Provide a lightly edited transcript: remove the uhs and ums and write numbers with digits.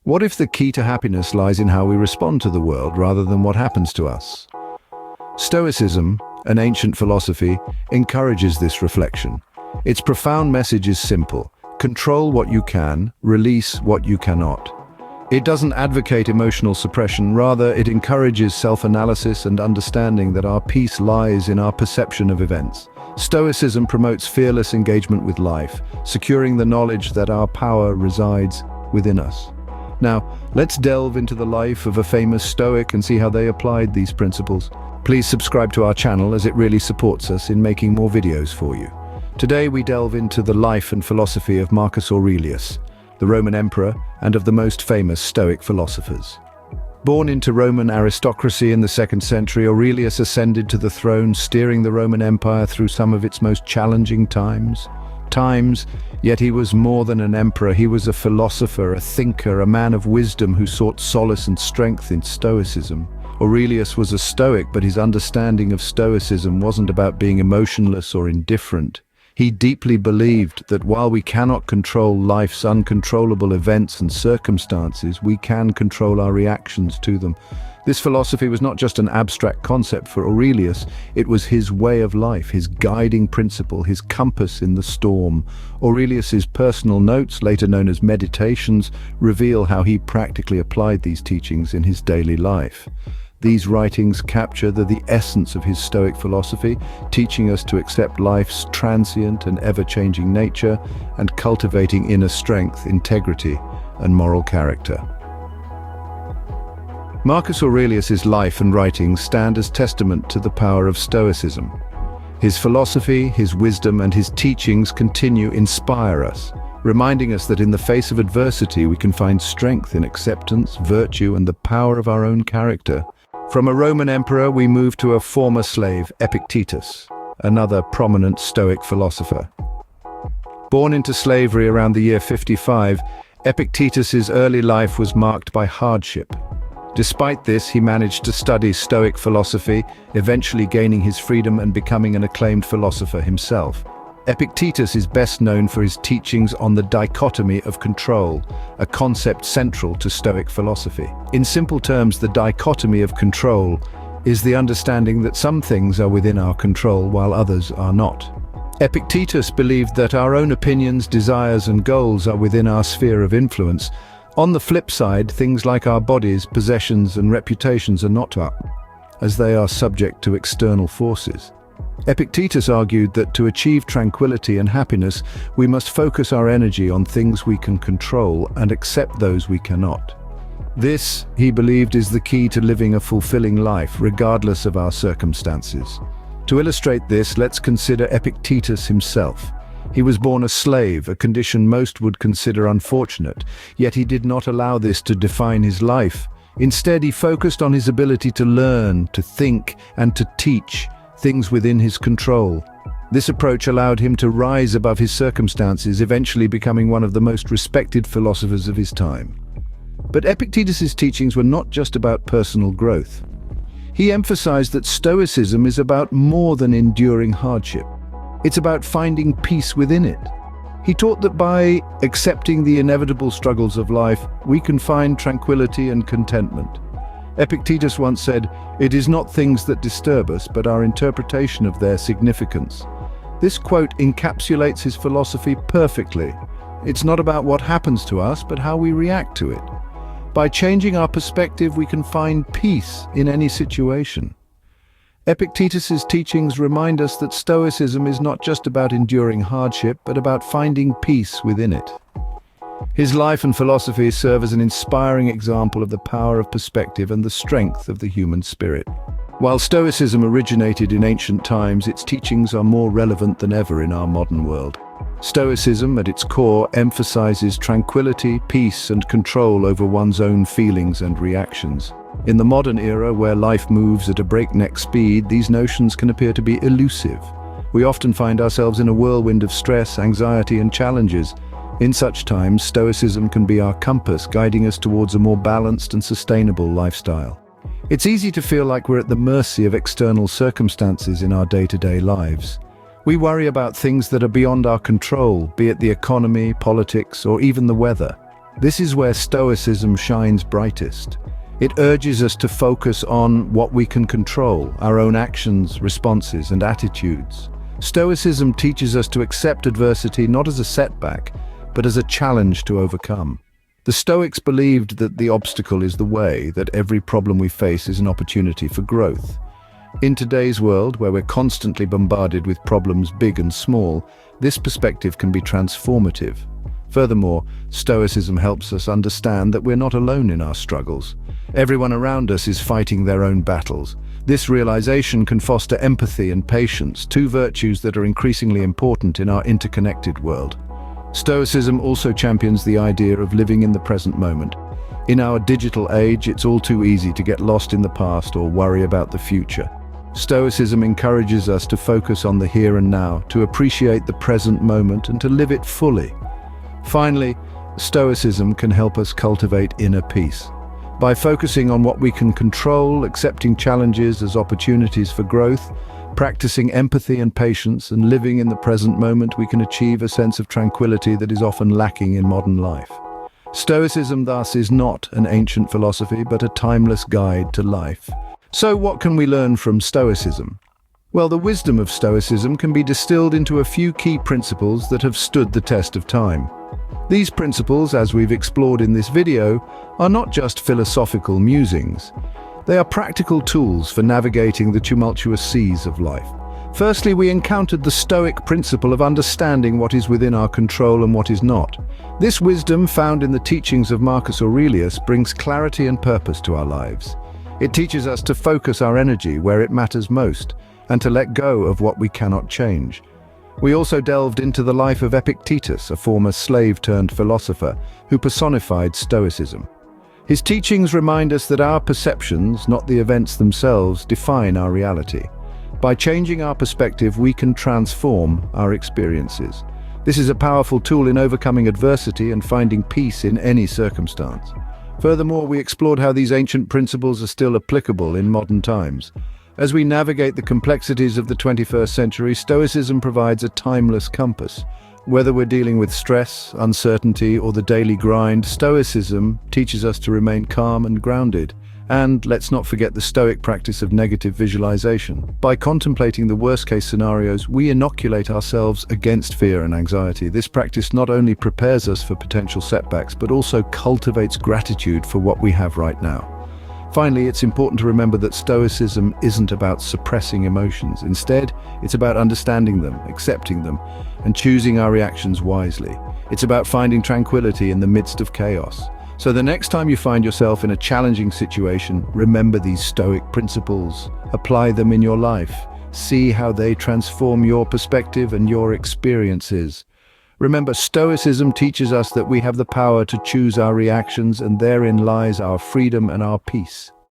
What if the key to happiness lies in how we respond to the world rather than what happens to us? Stoicism, an ancient philosophy, encourages this reflection. Its profound message is simple: control what you can, release what you cannot. It doesn't advocate emotional suppression, rather it encourages self-analysis and understanding that our peace lies in our perception of events. Stoicism promotes fearless engagement with life, securing the knowledge that our power resides within us. Now, let's delve into the life of a famous Stoic and see how they applied these principles. Please subscribe to our channel as it really supports us in making more videos for you. Today we delve into the life and philosophy of Marcus Aurelius, the Roman emperor and of the most famous Stoic philosophers. Born into Roman aristocracy in the 2nd century, Aurelius ascended to the throne, steering the Roman Empire through some of its most challenging times. Yet he was more than an emperor. He was a philosopher, a thinker, a man of wisdom who sought solace and strength in Stoicism. Aurelius was a Stoic, but his understanding of Stoicism wasn't about being emotionless or indifferent. He deeply believed that while we cannot control life's uncontrollable events and circumstances, we can control our reactions to them. This philosophy was not just an abstract concept for Aurelius, it was his way of life, his guiding principle, his compass in the storm. Aurelius's personal notes, later known as meditations, reveal how he practically applied these teachings in his daily life. These writings capture the essence of his Stoic philosophy, teaching us to accept life's transient and ever-changing nature and cultivating inner strength, integrity, and moral character. Marcus Aurelius's life and writings stand as testament to the power of Stoicism. His philosophy, his wisdom, and his teachings continue to inspire us, reminding us that in the face of adversity we can find strength in acceptance, virtue, and the power of our own character. From a Roman emperor, we move to a former slave, Epictetus, another prominent Stoic philosopher. Born into slavery around the year 55, Epictetus's early life was marked by hardship. Despite this, he managed to study Stoic philosophy, eventually gaining his freedom and becoming an acclaimed philosopher himself. Epictetus is best known for his teachings on the dichotomy of control, a concept central to Stoic philosophy. In simple terms, the dichotomy of control is the understanding that some things are within our control while others are not. Epictetus believed that our own opinions, desires, and goals are within our sphere of influence. On the flip side, things like our bodies, possessions, and reputations are not as they are subject to external forces. Epictetus argued that to achieve tranquility and happiness, we must focus our energy on things we can control and accept those we cannot. This, he believed, is the key to living a fulfilling life, regardless of our circumstances. To illustrate this, let's consider Epictetus himself. He was born a slave, a condition most would consider unfortunate, yet he did not allow this to define his life. Instead, he focused on his ability to learn, to think, and to teach things within his control. This approach allowed him to rise above his circumstances, eventually becoming one of the most respected philosophers of his time. But Epictetus's teachings were not just about personal growth. He emphasized that Stoicism is about more than enduring hardship. It's about finding peace within it. He taught that by accepting the inevitable struggles of life, we can find tranquility and contentment. Epictetus once said, "It is not things that disturb us, but our interpretation of their significance." This quote encapsulates his philosophy perfectly. It's not about what happens to us, but how we react to it. By changing our perspective, we can find peace in any situation. Epictetus's teachings remind us that Stoicism is not just about enduring hardship, but about finding peace within it. His life and philosophy serve as an inspiring example of the power of perspective and the strength of the human spirit. While Stoicism originated in ancient times, its teachings are more relevant than ever in our modern world. Stoicism, at its core, emphasizes tranquility, peace, and control over one's own feelings and reactions. In the modern era, where life moves at a breakneck speed, these notions can appear to be elusive. We often find ourselves in a whirlwind of stress, anxiety, and challenges. In such times, Stoicism can be our compass, guiding us towards a more balanced and sustainable lifestyle. It's easy to feel like we're at the mercy of external circumstances in our day-to-day lives. We worry about things that are beyond our control, be it the economy, politics, or even the weather. This is where Stoicism shines brightest. It urges us to focus on what we can control, our own actions, responses, and attitudes. Stoicism teaches us to accept adversity not as a setback, but as a challenge to overcome. The Stoics believed that the obstacle is the way, that every problem we face is an opportunity for growth. In today's world, where we're constantly bombarded with problems big and small, this perspective can be transformative. Furthermore, Stoicism helps us understand that we're not alone in our struggles. Everyone around us is fighting their own battles. This realization can foster empathy and patience, two virtues that are increasingly important in our interconnected world. Stoicism also champions the idea of living in the present moment. In our digital age, it's all too easy to get lost in the past or worry about the future. Stoicism encourages us to focus on the here and now, to appreciate the present moment and to live it fully. Finally, Stoicism can help us cultivate inner peace. By focusing on what we can control, accepting challenges as opportunities for growth, practicing empathy and patience, and living in the present moment, we can achieve a sense of tranquility that is often lacking in modern life. Stoicism, thus, is not an ancient philosophy, but a timeless guide to life. So what can we learn from Stoicism? Well, the wisdom of Stoicism can be distilled into a few key principles that have stood the test of time. These principles, as we've explored in this video, are not just philosophical musings. They are practical tools for navigating the tumultuous seas of life. Firstly, we encountered the Stoic principle of understanding what is within our control and what is not. This wisdom, found in the teachings of Marcus Aurelius, brings clarity and purpose to our lives. It teaches us to focus our energy where it matters most, and to let go of what we cannot change. We also delved into the life of Epictetus, a former slave-turned-philosopher, who personified Stoicism. His teachings remind us that our perceptions, not the events themselves, define our reality. By changing our perspective, we can transform our experiences. This is a powerful tool in overcoming adversity and finding peace in any circumstance. Furthermore, we explored how these ancient principles are still applicable in modern times. As we navigate the complexities of the 21st century, Stoicism provides a timeless compass. Whether we're dealing with stress, uncertainty, or the daily grind, Stoicism teaches us to remain calm and grounded. And let's not forget the Stoic practice of negative visualization. By contemplating the worst-case scenarios, we inoculate ourselves against fear and anxiety. This practice not only prepares us for potential setbacks, but also cultivates gratitude for what we have right now. Finally, it's important to remember that Stoicism isn't about suppressing emotions. Instead, it's about understanding them, accepting them, and choosing our reactions wisely. It's about finding tranquility in the midst of chaos. So the next time you find yourself in a challenging situation, remember these Stoic principles. Apply them in your life. See how they transform your perspective and your experiences. Remember, Stoicism teaches us that we have the power to choose our reactions, and therein lies our freedom and our peace.